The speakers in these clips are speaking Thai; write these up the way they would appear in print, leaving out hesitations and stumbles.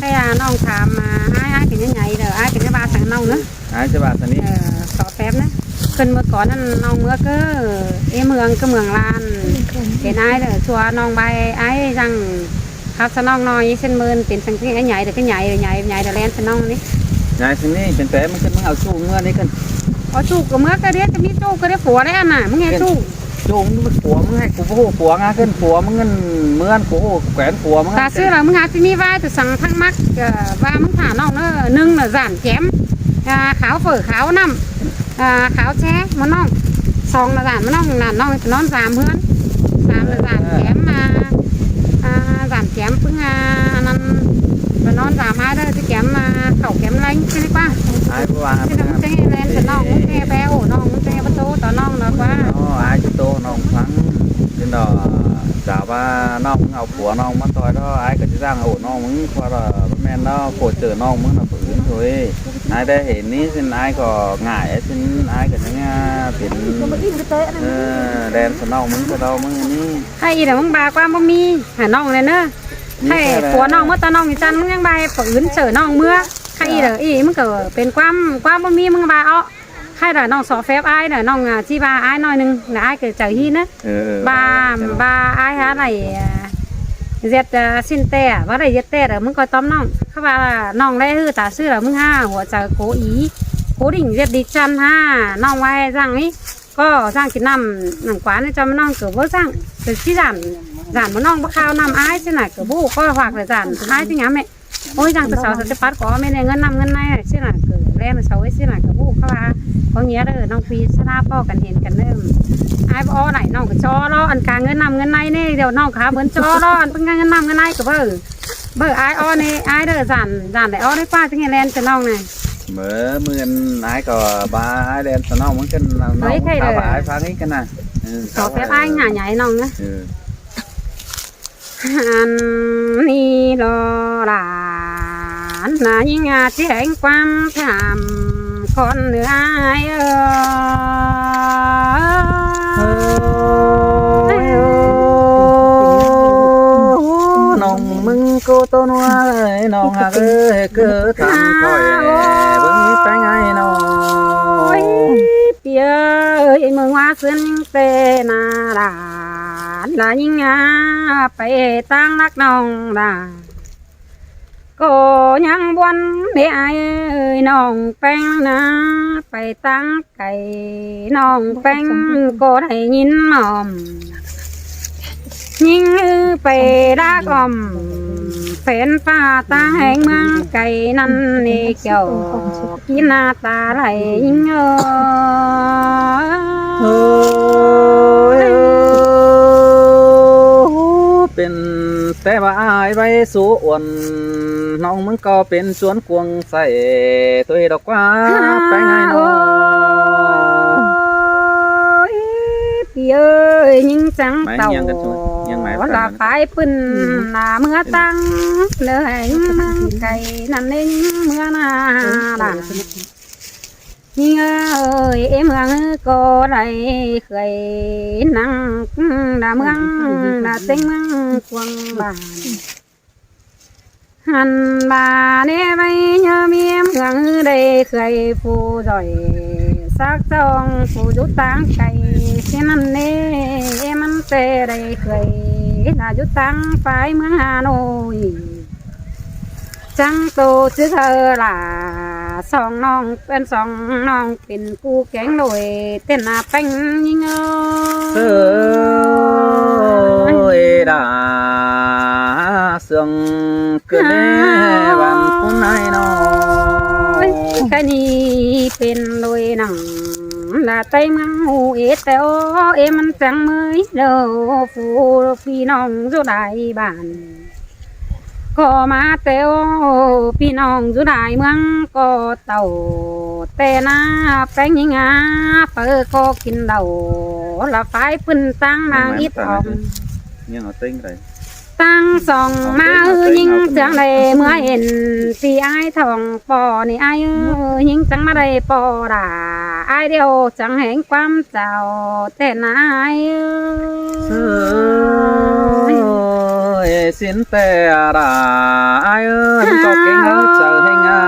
hay là non thàm mà ai cái như nhảy rồi ai cái như ba thằng non nữa ai cho bà thằng đi có phép đấy cần mưa có nên non mưa cứ em mường lan cái ai rồi xua non bay ai rằng học sao non nói xin mơn tiền sang cái nhảy được cái nhảy được lên sang non đi nhảy xin điเป็นแต่มันขึ้นมันเอาชูเมื่อนี้กัน có chu có mưa cái đấy cái biết chu cái đấy phủa đấy anh àมึงnghe chu จูงมันผัวมึงให้กูโหผัวงาขึ้นผัวมึงเงินเมื่อนกูแขวนผัวมึง ta xưa làมึงhạt thì mi vai từ sáng thăng mắc vàมึงthả non nó nưng là giảm chém kháo phở kháo nằm kháo ché món non xong là giảm món non giảm hơn giảm là giảm chém mà giảm chém phương ăn và non giảm hai đây cái chém khẩu chém lanh cái này qua ai qua cái nó cái lên cái non cũng nghe béo non cũng nghe bắt tố tao non là quá ai cho tô non phẳng trên đó giả ba non ngọc của non mất thôi đó ai cần ra ổ non muốn qua là men đó cổ chờ non muốn là bự thôi ai đây ห็นนี้xin ai có ngại xin ai cần nghe tiền đèn sờ non muốn cái đâu muốn ní hay là mong bà qua mong mi hả non này nữa hay của non mất tao non thì chăn mong bay phở chở non mưa hay là ý mong cỡเป็นqua mong mi mong bà ọ hay là non xỏ phép ai là non chi ba ai nói nưng là ai cỡ chở hi nữa ba ai hả này dệt xin tè và đây dệt tè là mong coi tóm non các bà là non đây hư tả sư là mong ha của chở cố định dệt đi chăn ha non ai rằng ấy có rằng cái nằm quán này cho non cửa vỡ rằng từ chi giảm một non bắc khao nằm ai chứ này cửa bố có hoặc là giảm ai chứ nhá mẹ ôi rằng từ sáu sẽ phát có bên này ngân năm ngân này chứ là cửa lên là sáu ấy chứ là cửa bố các bà có nghĩa là non phi sa po cần hiện cần nêm ai bo này non cho đó ăn càng ngân năm ngân này nè đều non khá muốn cho đó ăn ngân năm ngân này cửa bờ ai o này ai đó giảm để o đấy qua chứ nghe lên từ non này mở mượn ai có ba ai đen sao nó muốn cái nó sao ba ai phá cái này có phép ai nhảy non nữa ni lo là những tiếng quan thảm con nữa ai nong mừng cô tô nuôi nong hà cơ thằng thôi với tay ai nó bia ơi mừng hoa xuân tê na là những phải tăng nắc nong là cô nhang buồn để ai ơi nong bèn na phải tăng cày nong bèn cô thấy nhìn mỏm nhưng phải đã gom phèn pha ta hẹn mang cày năn nề kiểu kia na ta lại nhớเป็นแต่ว่าอายไว้สู้อ่อนน้องมึงก็เป็นสวนกวงใส่ตัวดอกว่าไปไงน้องพี่เอ้ยยิ่งจังเต่าlà phải pin là mưa tăng lời cày nằm lên mưa na là nhưng ơi em hằng có đây khơi nắng đã mưa đã tiếng mưa quăng bàn hành bà nè bay nhớ miếng hằng đây khơi phù rồi sắc trong phù rút táng cày xin ăn nè em ăn tê đây khơi là rút táng phải mưa Hà Nội chẳng tô chứ thơ là song nonเป็นกูแกงหน่อยเต้นนาแป้งยิ่งเอ้ยดาเสื่องเกิดแน่วันพุ่นไอ้น้อยแค่นี้เป็นโดยหนังlà tay mang hù ế téo em ăn trắng mới đâu phù phi nong vô đại bản có má téo phi nong vô đại mương có tàu tê na bánh nhing phở có kín đầu là phải phân tăng mang ít hồng nhưng mà tính rồi tăng sòng má ư nhưng chẳng đây mưa ห็นthì ai thòng bò này ai ư nhưng chẳng mà đây bò đà ai đều chẳng hẹn quan chào tên ai ơi xin tè đã ai ơi có cái ngỡ chờ hay nga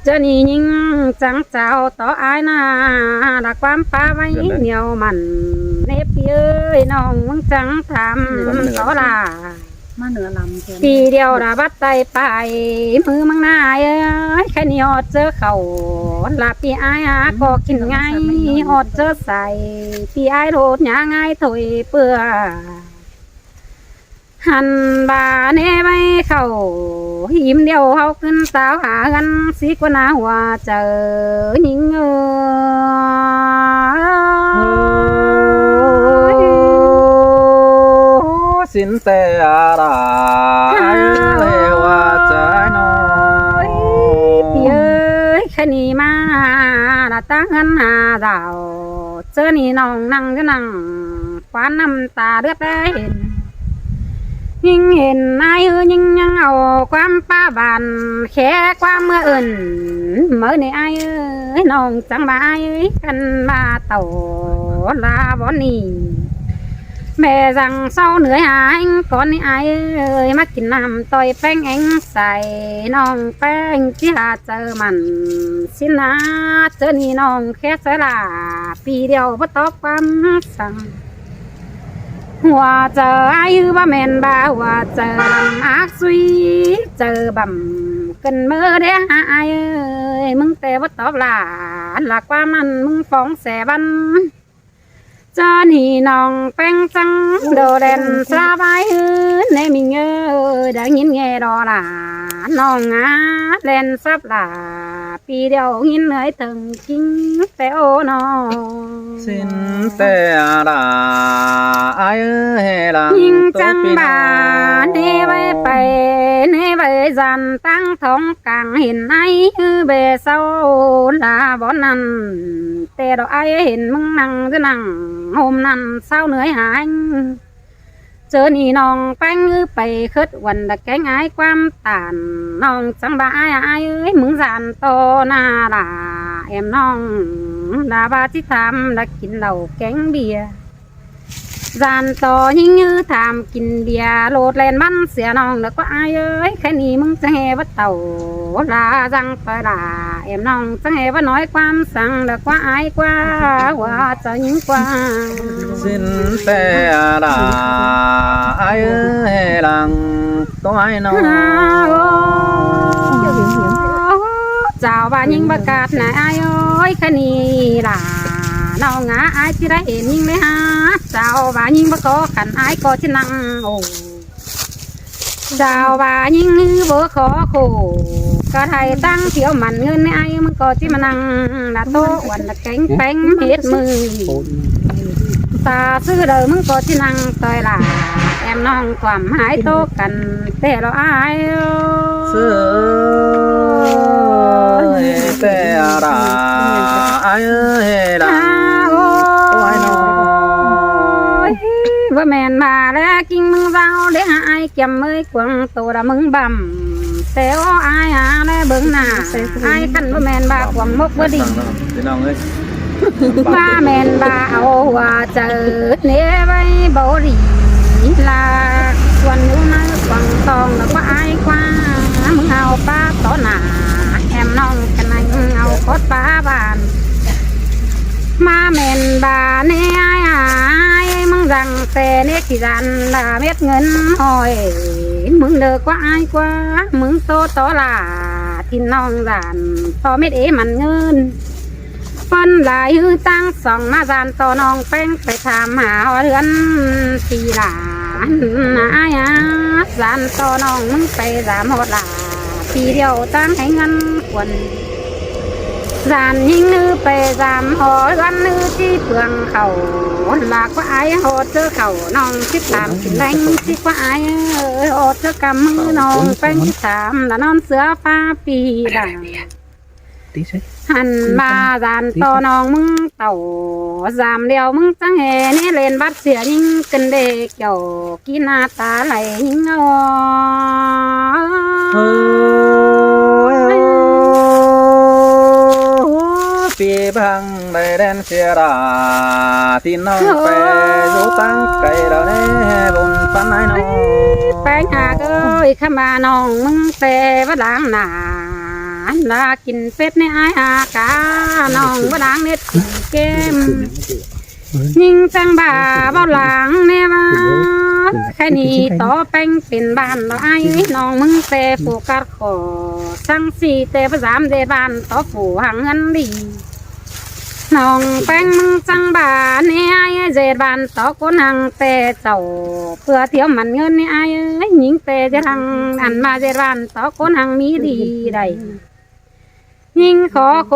cho ni nhưng chẳng chào tỏ ai na đã quan phá vay nhiều mặn nếp ơi nong muốn chẳng tham tỏ làปีเดียวระบัดใจไปมือมังนายแค่นี้อดเจอเขาลาปีไอ้ก็กินง่ายอดเจอใส่ปีไอ้โดดหยาง่ายถอยเปื่อหันบาเน่ไม่เข้ายิ้มเดียวเขาขึ้นสาวหากันสีกว่าหน้าหัวเจอยิงxin tè đã ai ơiว่าใจน้อย พี่เอ้ยแค่นี้มาละตั้งเงินหาดาวเจอนี่น้องนั่งก็นั่งคว้านน้ำตาเลือดได้เห็นยิ่งเห็นนายยิ่งยังเอาความป้าบานแค่ความเมื่ออื่นเมื่อนี่ไอ้เอ้ยน้องจังบายกันมาเต่าลาบ่นี่แม่rằng sau nửa anh con ai ơi mắt kín nằm tôi phanh anh xài non phanh chỉ hà chờ mặn xin á chờ ni non khét sẽ là pi điều bắt tóc quan sang hòa chờ ai ba men ba hòa chờ làm ác suy chờ bầm cần mơ để ai ơi mừng tè bắt tóc là qua mặn mừng phóng xẻ bắn cho ni nòng phanh trắng đồ đèn xa vai nè mình ơi đã nhìn nghe đó là nòng á lên sắp là pi đeo nhìn ấy từng kinh téo nó xin tè đã ai ơi là nhìn chân bà nè vai phải nè vai dàn tăng thống càng hiện ai về sau là bọn ăn tè đó ai hiện mừng năng cái năng hôm năm sau nữa hả anh chờ ni nòng phanhไปkhấtวันđặc cái ái quan tàn nòng chẳng bà ai ơi mừng dàn to na là em nòng là ba chỉ tham là kín đầu cánh bia dàn to như tham kín bia lột lên bắn xẻ nòng là có ai ơi cái ni mừng chẳng hề bắt tàu là răng phải là em nòng chẳng hề bắt nói quan sang là có ai qua qua cho những qua xin tè đã ai ơi làng có ai nó chào bà nhưng bà cát này ai ơi cái này là nào ngã ai chỉ đã ห็นnhưng đấy ha chào bà nhưng bà có khăn ai có chức năng chào bà nhưng bữa khó khổ có thầy tăng thiếu mặn hơn ai mới có chứ mà năng là tô quần là cánh bánh hết mười ta xưa đời mới có chứ năng tôi là em non quảm hái tô cần tè đó ai xưa tè đã ai ơi là có ai nó vợ mẹn bà đã kinh mừng giao để ai kèm mới quăng tổ đã mừng bầm téo ai đã bưng nà ai khăn vợ mẹn bà quăng mốc bữa đi ba mẹn bà áo hòa chờ nế bay bầu rỉ là quần nữ nó quăng tòng là có ai qua mừng áo ba tỏ nà em non cái anh áo cốt ba bàn ma mẹn bà nế ai mừng rằng tè nế thì dàn là biết ngân hỏi mừng được có ai qua mừng tô tỏ là thì non dàn to biết ế mặn ngân phân lại hư tăng sòng ma dàn to non phanh phải tham hảo ơn thì là ai dàn to non mừng phải giảm một là thì điều tăng hay ngăn quần dàn nhưng nữ phải giảm họ gắn nữ chi phường khẩu là có ai họ chơ khẩu non chiếc làm chính đánh chi có ai họ chơ cầm non phanh thảm là non sữa pha pì đằng hành mà dàn to non mưng tàu giảm điều mưng trắng hè nế lên bắt xỉa nhưng cần để kiểu kỹ na ta lại nhưng phía bằng đầy đen xìa đà tin non phải rú tăng cây đầu nế bồn phán นายน้อง แป้งหากเอ้ยข้ามาน้องมึงแต่ว่าล้างหนาลากินเป็ดในอายอากาน้องว่าล้างเน็ดกินเกมยิงจังบ่าเบ้าหลังแน่ว่าแค่นี้ต่อแป้งเป็นบ้านเราไอ้น้องมึงแต่ผูกกัดคอสั่งสี่แต่ภาษามเดบ้านต่อผูหังเงินดีน้องแป้งมึงจังบ่าเนี่ยไอ้เจ็ดบ้านต่อคนหังแต่เจ้าเพื่อเที่ยวมันเงินเนี่ยไอ้หญิงแต่จะหังอันมาเจ็ดบ้านต่อคนหังมีดีใดยิงขอโค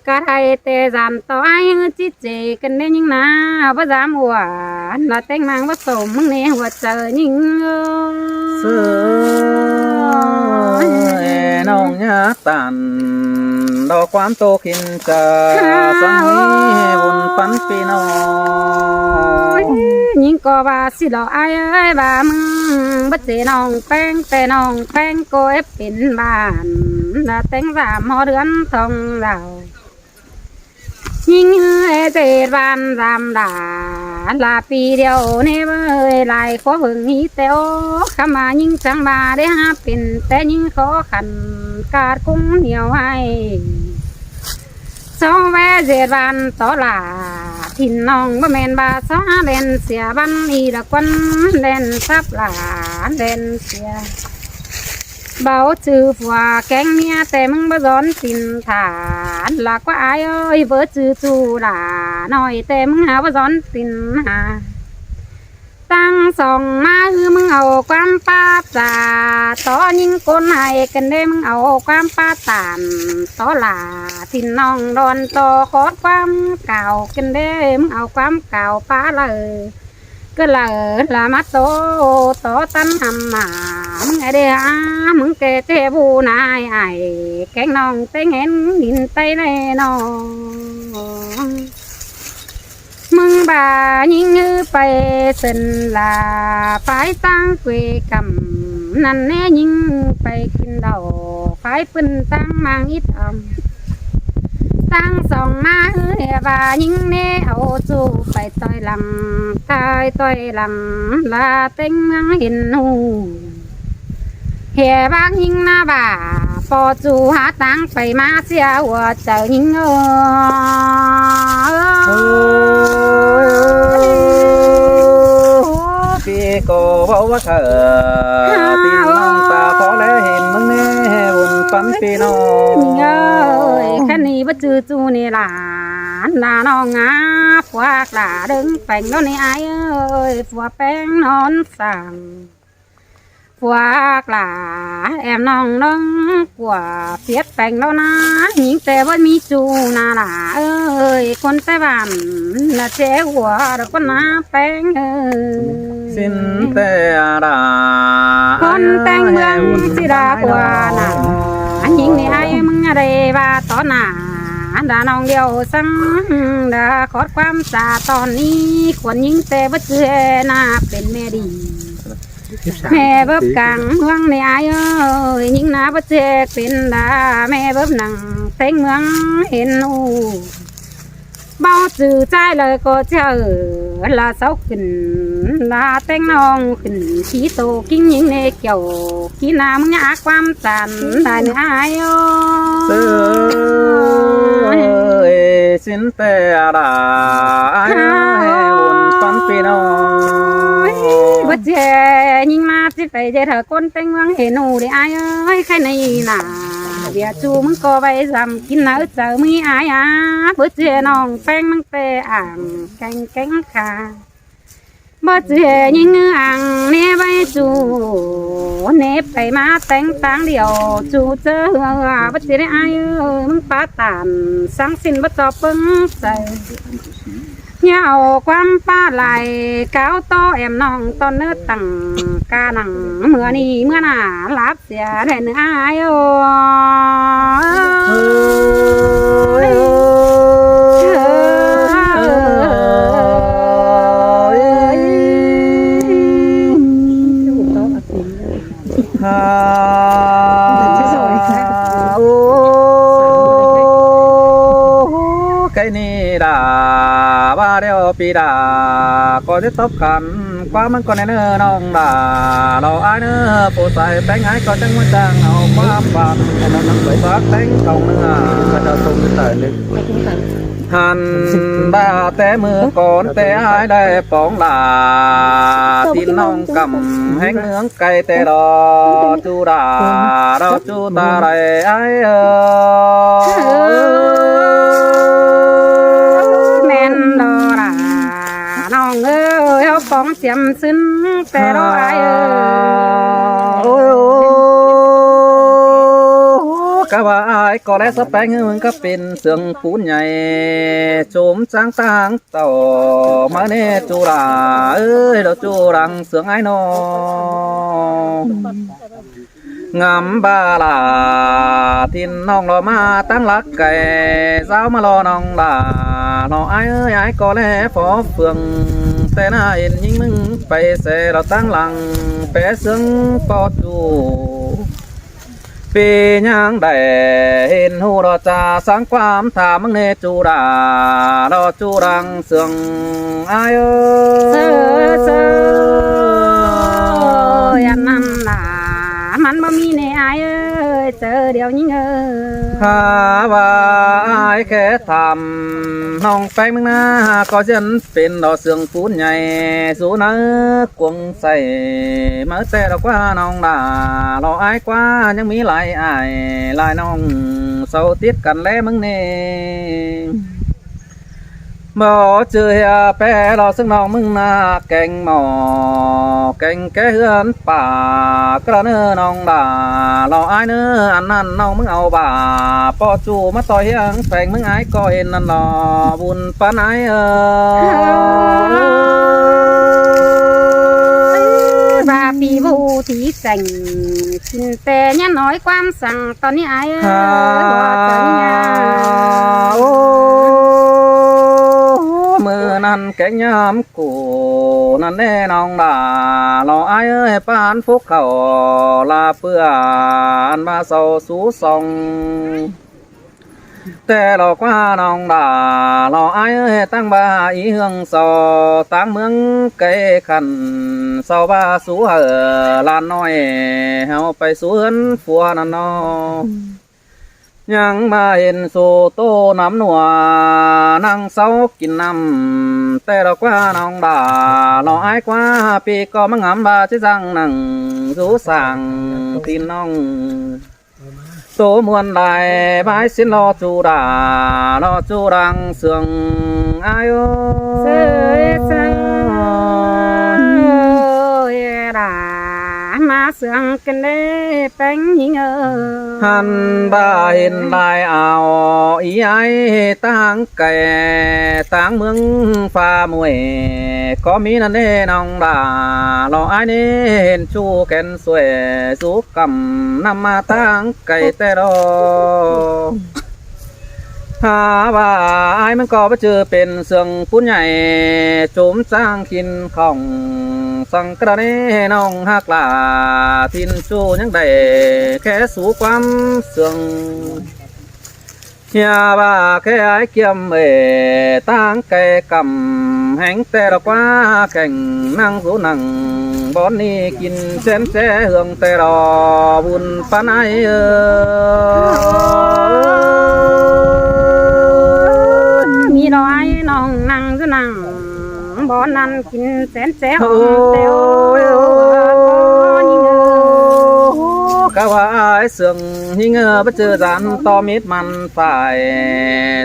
กะไทยแต่จำต่อไอ้จิเจกันได้ยิงนาบ่จำหัวละแต่งนางผสมมึงเนี่ยหัวเจอยิงเสือน้องยาตันดอกความโตขินจะสังมีบุญปันปีน้อง ยิงก็ว่าสิหล่อไอ้เอ้ยบ่ามึงบ่เจน้องแป้งแต่น้องแป้งก็เอฟเป็นบ้านละแต่งสามหอเดือนทองเรายิงเอ้เจ็ดวันรำดาลาปีเดียวนี่เว้ยลายขอหึงฮีเตียวขมายิงจังมาได้หาเป็นแต่ยิงขอขันกาดคุ้งเหนียวให้สองแวเจ็ดวันต่อลาทินน้องบ่แม่นบาสาเล่นเสียบันอีละควันเล่นซับหลาเล่นเสียเบาจือผัวแกงเมียแต่มึงบ่ร้อนสินฐานหลักว่าอายเอ้ยเบิดจือจูหลาหน่อยแต่มึงหาบ่ร้อนสินหาตั้งสองมามึงเอาความป้าจาต่อยิงคนให้กันได้มึงเอาความป้าตานต่อหลาทินน้องดอนต่อขอความเก่ากันได้มึงเอาความเก่าป้าเลยก็เลยละมาโตต่อตันหำหมามึงไอเดียมึงแกเจ้บูนายไอแกงน้องเต้งเห็นหินไตแน่นอนมึงบ่ายิงยื้อไปเส้นลาไฟตั้งเกวกำนั่นแน่ยิงไปกินดอกไฟปืนตั้งมังอิดตั้งสองมาเอ้ยบ่ายิงเน่เอาจูไปต่อยลำตายต่อยลำลาเต็งเมืองเห็นหูเหี่ยบางยิงหน้าบ่าพอจูหาตังไปมาเสียหัวเจ้ายิงพี่ก็บอกว่าเธอตีน้องตาพอแล้วเห็นมึงแน่บุญปันปีน้องเอ้ยแค่นี้บ่จือจูนี่หลานลาน้องงาผัวกลาดึงแป้งแล้วนี่ไอ้เอ้ยผัวแป้งนอนสั่งผัวกลาแอมน้องน้องกว่าเพียดแป้งแล้วนะยิงแต่ว่ามีจูนาหลาเอ้ยคนแต่บ้านน่ะเจ้หัวแล้วก็น้าแป้งเอ้ยสินแต่ดาคนแต่งเมืองสิดากว่าน่ะอันยิงนี่ไอ้มึงอะไรว่าตอนน่ะดาน้องเดียวสังดาขอดความสาตอนนี้ควรยิงแต่ว่าเจือน่าเป็นแม่ดีแม่เบิบกลางเมืองในไอ้เอ้ยยิงน่าว่าเจือเป็นดาแม่เบิบหนังแต่งเมืองเห็นอูเบาจือใจเลยก็เจอละเสาขึ้นละแต่งน้องขึ้นขี้โตกิ้งยิงในเกี่ยวขี้น้ำมึงอาความสันได้เนื้อไอ้เอ้ยสินแต่ดาอุ่นปันปีน้องว่าเจยิงมาสิไปเจอเธอคนแต่งเมืองเห็นหูได้ไอ้เอ้ยใครในหนาเดี๋ยวจูมึงก็ไปทำกินเนื้อเจอมีอายเบื่อเจน้องแป้งมึงเตะอ่างแกงแกงขาเบื่อเจยิงอ่างเนไปจูเนไปมาแต่งตังเดียวจูเจอเบื่อเจได้อายมึงป้าตานสังสินบ่จอบเปิ้งใส่เหยาความป้าไหลก้าวโตแอมน้องตอนเนื้อตังกาหนังเมื่อนี้เมื่อหน้าลับเสียได้เนื้ออายcái ni đà ba đeo pi đà có biết tóc khăn quáมันก็แน่เน้อน้องด่าเราอ้ายเน้อผู้ใส่แป้งหายก็จังว่าจางเอาความบานให้เรานำไปซักแป้งเก่าเนื้อก็จะส่งไปใส่ลึกหันบ่าแต่มือก่อนแต่อ้ายได้ปองลาที่น้องกำแห่งเมืองไกลแต่รอจูดาเราจูตาไรอ้ายแม่นดอราน้องเอ้ยเอาของเสียมซึ้นแต่รออายโอ้กะว่าอายก็แล้วสแปงมึงก็เป็นเสืองปูนใหญ่โจมจางต่างต่อมาเนจูราเอ้ยเราจูรังเสืองไอ้นองามบาลาทินน้องรอมาตั้งหลักไก่สาวมารอน้องลาน้องไอ้เอ้ยไอ้ก็แล้วฟอเฟืองแต่น่าเห็นยิ่งมึงไปเสเราตั้งหลังแปะเสืองปอจูปียังได้เห็นหูเราจะสังความถามมึงเนจูราเราจูรังเสืองไอ้เอ้ยยันนั่นล่ะมันบ่มีในอายเอ้ยเจอเดี๋ยวนี้เอ้ยหาว่าอายแค่ทำน้องแป้งมึงนะก็ฉันเป็นดอกเสืองปูนใหญ่สูนักกวงใส่มาแต่ดอกว่าน้องด่าเราอายกว่ายังมีหลายอายหลายน้องเศร้าติดกันแล้วมึงนี่บ่เจอแปรเราซึ่งน้องมึงนาแกงหมอแกงแกเฮือนป่ากระเนื้อน้องด่าเราอายเนื้ออันนั้นน้องมึงเอาบ่าปอจูมาต่อยเฮียงแฝงมึงอายก็เห็นนั่นหนอบุญปานายว่าปีบูที่แต่งกินแต่ยันน้อยความสั่งตอนนี้อายบ่เจอเนี่ยมือนั่นแกงยามกูนั่นแน่น้องด่าเราอายเอ้ยปานฟุกเขาลาเปื่อนมาเศร้าสูสองแต่เรากว่าน้องด่าเราอายเอ้ยตั้งบ่าอีเฮืองสอตั้งเมืองไกลขันเศร้าบ่าสูเหอลานน้อยเฮาไปสูเฮือนฟัวนั่นนอยังมาเห็นโซโตน้ำหนัวนั่งเศร้ากินน้ำแต่เรากว่าน้องด่าเราอายกว่าปีก็มังงามบาชิจังนั่งรู้สั่งตีน้องโตมวนได้บายสินรอจูดารอจูรังเสืองอายุเสือมาเสืองกันได้แป้งหิงหันบ่าเห็นลายเอาอีไอตั้งแก่ตั้งเมืองฟ้ามวยก็มีนั่นเองน้องด่าเราไอ้นี่เห็นชูแกนสวยสุกกำนำมาตั้งไก่แต่รอหาว่าไอ้มันก็ไปเจอเป็นเสืองปุ้นใหญ่โจมสร้างขินของสังกระเนน้องหักลาทินชูยังได้แค่สู่ความเสื่องอย่าว่าแค่ไอ้เกี่ยมตั้งแก่กำแห่งแต่ดอกว่าแข่งนั่งสู่นั่งบอนนี้กินเส้นแซ่เฮืองแต่รอบุญปานายมีรอยน้องนั่งสู่นั่งบ่นั่นกินแสนแซ่เตียวกะว่าไอ้เสืองหิงไปเจอจานต่อมิดมันฝ่าย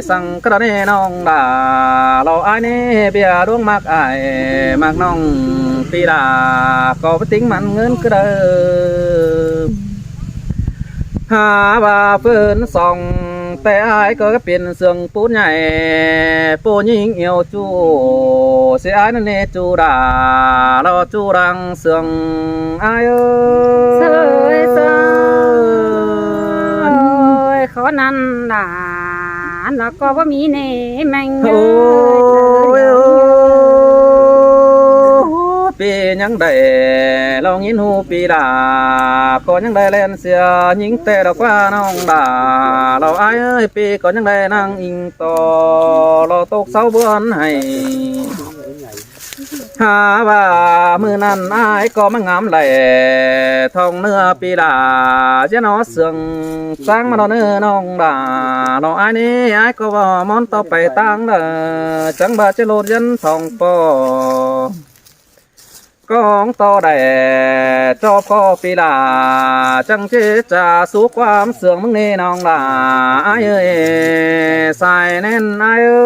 สังกระเนน้องด่าเราไอ้นี่เบียดวงมากไอ้มากน้องปีดาก็ไปติ้งมันเงินก็เดิมหาว่าเฟินส่องแต่ไอ้ก็เปลี่ยนเสืองปูนใหญ่ปูยิงเอวจูเสียไอ้นั่นเนจูดาเราจูรังเสืองไอ้เขานั่นด่าแล้วก็ว่ามีเน่แมงปียังได้ลองยินหูปีดาก็ยังได้เล่นเสียยิงแต่ดอกว่าน้องด่าเราไอ้เอ้ยปีก็ยังได้นั่งอิงต่อเราตกเสาบวนให้ หาว่ามือนั้นอายก็มางามไหลทองเนื้อปีดาเจ้าน้อเสืองสร้างมาเนื้อน้องดาน้องอายนี่อายก็ว่ามอนต่อไปตั้งเด้อจังบาเจโลดยันทองปอกองต่อได้จอบก็ปีดาจังเจจะสู้ความเสื่องมึงนี่น้องดาอายเอ้ยใส่แน่นอายเอ้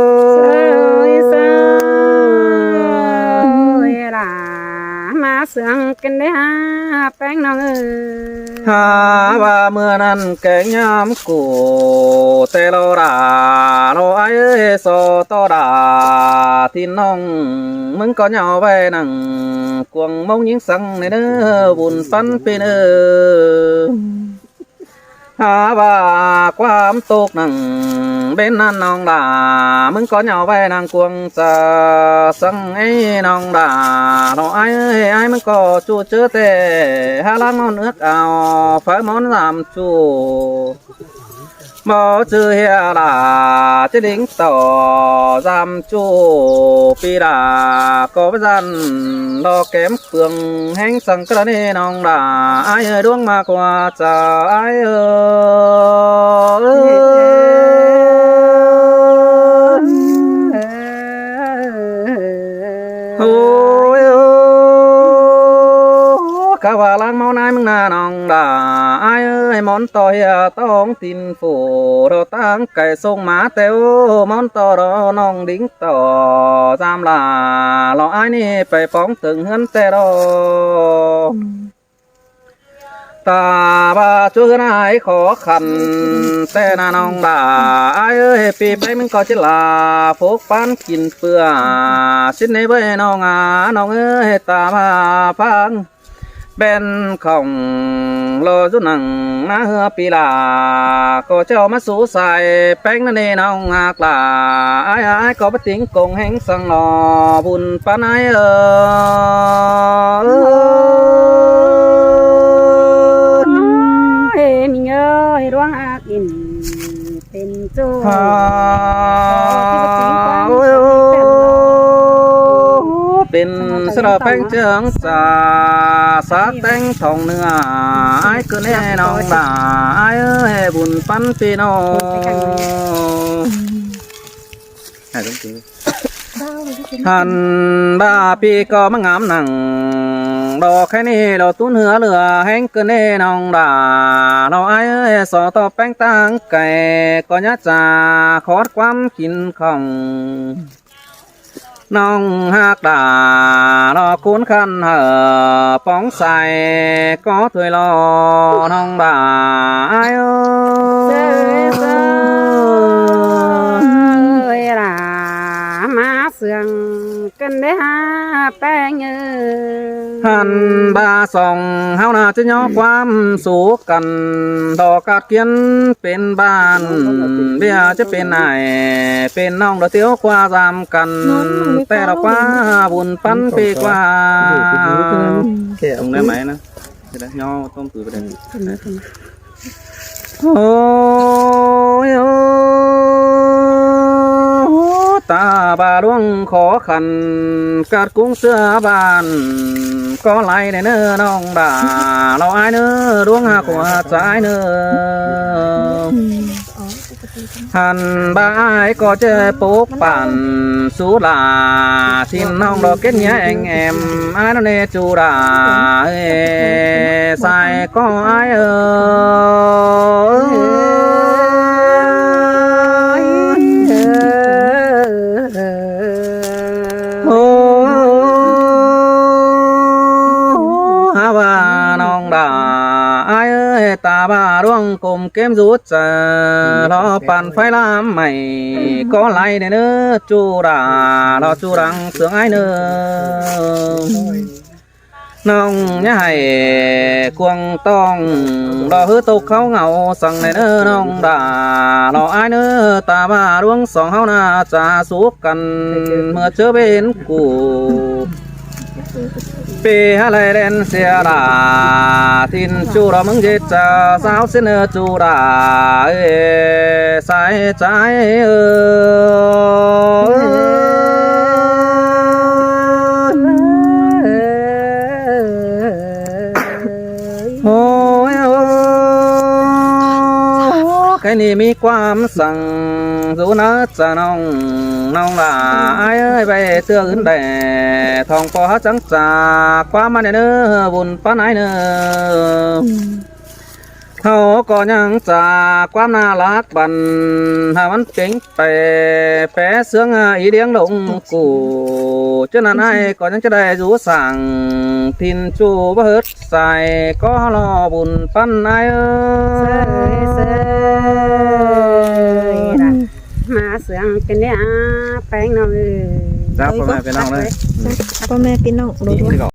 ย มาเสืองกันได้ฮะแป้งน้องเอ้ย หาว่าเมื่อนั้นแกงยามกูแต่เราด่าเราไอ้เอ้ยโซต่อด่าที่น้องมึงก็เหงาไปนั่งกวงมงยิงสังในเด้อบุญปันเป็นหาว่าความตกนั่งbênนั่นน้องด่ามึงcó nhau về nàng cuồngจะสังไอ้น้องด่าเราไอ้ไอ้มึงก็จูเจอแต่หาล้างนเอื้อกเอาphải món làm chủบ่ชื่อเฮียด่าจะลิงต่อจำจูปีด่าก็ไปจันรอเก็มเปลืองแห้งสังกระนี่น้องด่าไอ้ดวงมากกว่าจะไอ้โอ้ยข้าว่าล้างเมานายมึงนาน้องด่าไอ้เอ้ยมอนต่อเฮียต้องตินฝูเราตั้งไก่ส่งหมาเต้วมอนต่อรอน้องดิ้งต่อจามลาเราไอ้นี่ไปฟ้องตึงเฮือนแต่รอตาบาช่วยนายขอขันแต่นาน้องด่าไอ้เอ้ยปีไปมึงก็จิลาพกปันกินเปื่อชิ้นในเบ้น้องน้องเอ้ยตามาพังเป็นของโลจุนังนาเฮือปีลาก็เจ้ามาสู่ใส่แป้งนั่นเองน้องหากลาไอ้ก็ไปติ้งกงแห่งสังนอบุญปานายมิงเอ้ยร่วงอากินเป็นจูเป็นสระแป้งเจิงสาสาแตงทองเนื้อไอ้ก็แน่น้องด่าไอ้เอ้ยบุญปันปีโนหันบาปีก็มางามหนังดอกแค่นี้เราตุ้นเหือเหลือแห้งเกินแน่น้องด่าเราไอ้เอ้ยสอต่อแป้งตั้งไก่ก็ยัดจ่าขอดความกินของน้องหักด่าเราคุ้นคันเหอป้องใส่ก็ถวยรอน้องด่าไอ้เอ้ยล่ะมาเสืองกันได้ฮะแป้งเอ้ยหันบาส่องเฮาน่าจะย่อความสูกันดอกกาดเกียนเป็นบ้านเบียจะเป็นไหนเป็นน้องเราเตี้ยวกว่าจำกันแต่เรากว่าบุญปันปีกว่าตรงได้ไหมนะจะได้ย่อต้มตือไปได้โอ้ยตาบาดวงขอขันกัดกุ้งเสื้อบานก็ไล่ในเนื้อน้องด่าเราไอ้เนื้อดวงหักหัวใจเนื้อหันบายก็เจอปุ๊กปั่นสูลาทินน้องดอกเก็ตเนี้ยแองแอมไอ้นั่นเอจูดาใส่ก็ไอ้ตาบาดวงกลมเกมรุดจะรอปั่นไฟลามใหม่ก็ไล่ในเนื้อจูดารอจูรังเสืองไอเนื้อน้องใหญ่กวงต้องรอฮือตกเขาเงาสั่งในเนื้อน้องด่ารอไอเนื้อตาบาดวงสองเขาน่าจะสู้กันเมื่อเจอเป็นกูปีอะไรเล่นเสียดาทินจูเรามึงเจจะสาวเสนอจูดาใส่ใจโ ใครนี่มีความสั่งสู้นะจะน้องหลายเอ้ยไปเตื้ออื่นแต่ทองพอจังจากความมาเนื้อบุญป้าไหนเนื้อเขาก็ยังจากความน่ารักบันหามันเก่งไปแปะเสืองอีเลี้ยงลงกูเจ้านั้นไอ้ก็ยังจะได้รู้สั่งทินจูบเฮิดใส่ก็รอบุญปั้นไอ้เอ้ เสย ย ล่ะมาเสืองกันเนี่ยแป้งน้องเอ้ย จ้าพ่อแม่พี่น้องเลย พ่อแม่พี่น้องดู นี่ ด้วย ก็